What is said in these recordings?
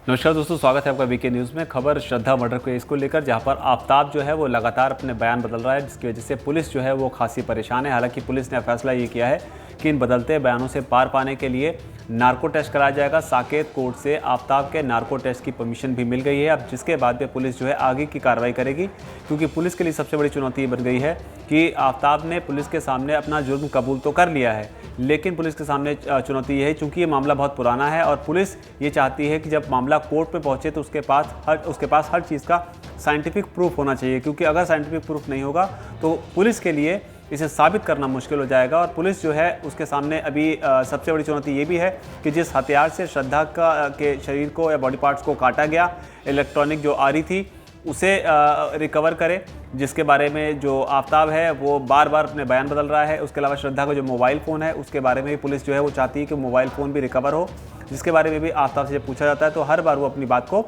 नमस्कार दोस्तों, स्वागत है आपका वीके न्यूज़ में। खबर श्रद्धा मर्डर केस को लेकर, जहां पर आफताब जो है वो लगातार अपने बयान बदल रहा है, जिसकी वजह से पुलिस जो है वो खासी परेशान है। हालांकि पुलिस ने फैसला ये किया है कि इन बदलते बयानों से पार पाने के लिए नार्को टेस्ट कराया जाएगा। साकेत कोर्ट से आफताब के नार्को टेस्ट की परमिशन भी मिल गई है। अब जिसके बाद में पुलिस जो है आगे की कार्रवाई करेगी, क्योंकि पुलिस के लिए सबसे बड़ी चुनौती ये बन गई है कि आफताब ने पुलिस के सामने अपना जुर्म कबूल तो कर लिया है, लेकिन पुलिस के सामने चुनौती ये है, चूँकि ये मामला बहुत पुराना है और पुलिस ये चाहती है कि जब मामला कोर्ट पे पहुंचे तो उसके पास हर चीज़ का साइंटिफिक प्रूफ होना चाहिए, क्योंकि अगर साइंटिफिक प्रूफ नहीं होगा तो पुलिस के लिए इसे साबित करना मुश्किल हो जाएगा। और पुलिस जो है उसके सामने अभी सबसे बड़ी चुनौती ये भी है कि जिस हथियार से श्रद्धा के शरीर को या बॉडी पार्ट्स को काटा गया, इलेक्ट्रॉनिक जो आरी थी, उसे रिकवर करे, जिसके बारे में जो आफताब है वो बार बार अपने बयान बदल रहा है। उसके अलावा श्रद्धा का जो मोबाइल फ़ोन है उसके बारे में भी पुलिस जो है वो चाहती है कि मोबाइल फ़ोन भी रिकवर हो, जिसके बारे में भी आफताब से जब पूछा जाता है तो हर बार वो अपनी बात को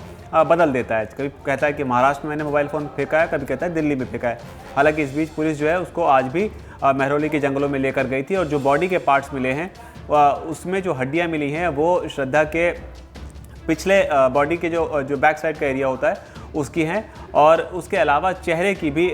बदल देता है। कभी कहता है कि महाराष्ट्र में मैंने मोबाइल फ़ोन फेंका है, कभी कहता है दिल्ली में फेंका है। हालांकि इस बीच पुलिस जो है उसको आज भी महरौली के जंगलों में लेकर गई थी और जो बॉडी के पार्ट्स मिले हैं उसमें जो हड्डियाँ मिली हैं वो श्रद्धा के पिछले बॉडी के जो बैक साइड का एरिया होता है उसकी हैं, और उसके अलावा चेहरे की भी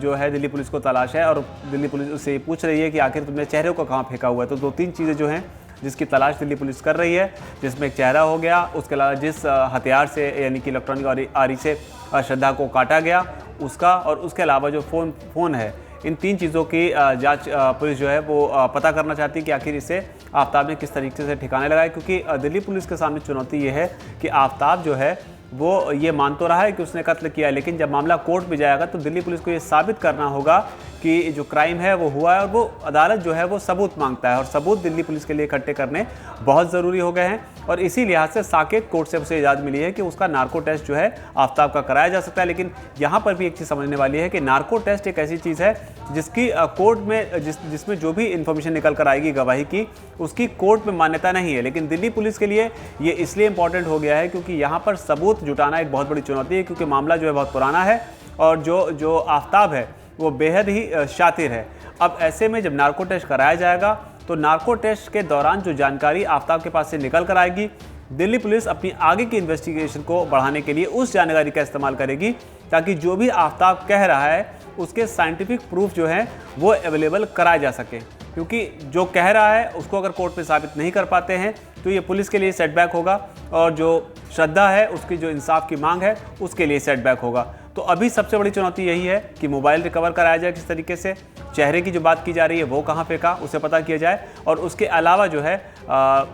जो है दिल्ली पुलिस को तलाश है। और दिल्ली पुलिस उससे पूछ रही है कि आखिर तुमने चेहरे को कहाँ फेंका हुआ है। तो दो तीन चीज़ें जो हैं जिसकी तलाश दिल्ली पुलिस कर रही है, जिसमें एक चेहरा हो गया, उसके अलावा जिस हथियार से यानी कि इलेक्ट्रॉनिक आरी से श्रद्धा को काटा गया उसका, और उसके अलावा जो फ़ोन है, इन तीन चीज़ों की जांच पुलिस जो है वो पता करना चाहती है कि आखिर इसे आफताब ने किस तरीके से ठिकाने लगाया। क्योंकि दिल्ली पुलिस के सामने चुनौती ये है कि आफताब जो है वो ये मान तो रहा है कि उसने कत्ल किया है, लेकिन जब मामला कोर्ट में जाएगा तो दिल्ली पुलिस को ये साबित करना होगा कि जो क्राइम है वो हुआ है, और वो अदालत जो है वो सबूत मांगता है, और सबूत दिल्ली पुलिस के लिए इकट्ठे करने बहुत ज़रूरी हो गए हैं। और इसी लिहाज से साकेत कोर्ट से उसे इजाज़त मिली है कि उसका नार्को टेस्ट जो है आफताब का कराया जा सकता है। लेकिन यहाँ पर भी एक चीज़ समझने वाली है कि नार्को टेस्ट एक ऐसी चीज़ है जिसकी कोर्ट में जिसमें जो भी इन्फॉर्मेशन निकल कर आएगी गवाही की, उसकी कोर्ट में मान्यता नहीं है। लेकिन दिल्ली पुलिस के लिए ये इसलिए इंपॉर्टेंट हो गया है क्योंकि यहाँ पर सबूत जुटाना एक बहुत बड़ी चुनौती है, क्योंकि मामला जो है बहुत पुराना है और जो आफताब है वो बेहद ही शातिर है। अब ऐसे में जब नार्को टेस्ट कराया जाएगा तो नार्को टेस्ट के दौरान जो जानकारी आफताब के पास से निकल कर आएगी, दिल्ली पुलिस अपनी आगे की इन्वेस्टिगेशन को बढ़ाने के लिए उस जानकारी का इस्तेमाल करेगी, ताकि जो भी आफताब कह रहा है उसके साइंटिफिक प्रूफ जो है वो अवेलेबल कराए जा सके। क्योंकि जो कह रहा है उसको अगर कोर्ट में साबित नहीं कर पाते हैं तो ये पुलिस के लिए सेटबैक होगा, और जो श्रद्धा है उसकी जो इंसाफ की मांग है उसके लिए सेटबैक होगा। तो अभी सबसे बड़ी चुनौती यही है कि मोबाइल रिकवर कराया जाए किस तरीके से, चेहरे की जो बात की जा रही है वो कहाँ फेंका उसे पता किया जाए, और उसके अलावा जो है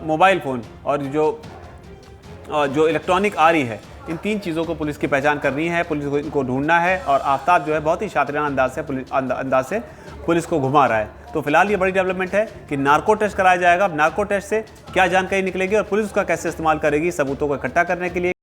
मोबाइल फ़ोन और जो इलेक्ट्रॉनिक आरी है, इन तीन चीज़ों को पुलिस की पहचान करनी है, पुलिस को इनको ढूंढना है। और आफताब जो है बहुत ही शातिराना अंदाज से पुलिस को घुमा रहा है। तो फिलहाल ये बड़ी डेवलपमेंट है कि नार्को टेस्ट कराया जाएगा। अब नार्को टेस्ट से क्या जानकारी निकलेगी और पुलिस उसका कैसे इस्तेमाल करेगी सबूतों को इकट्ठा करने के लिए।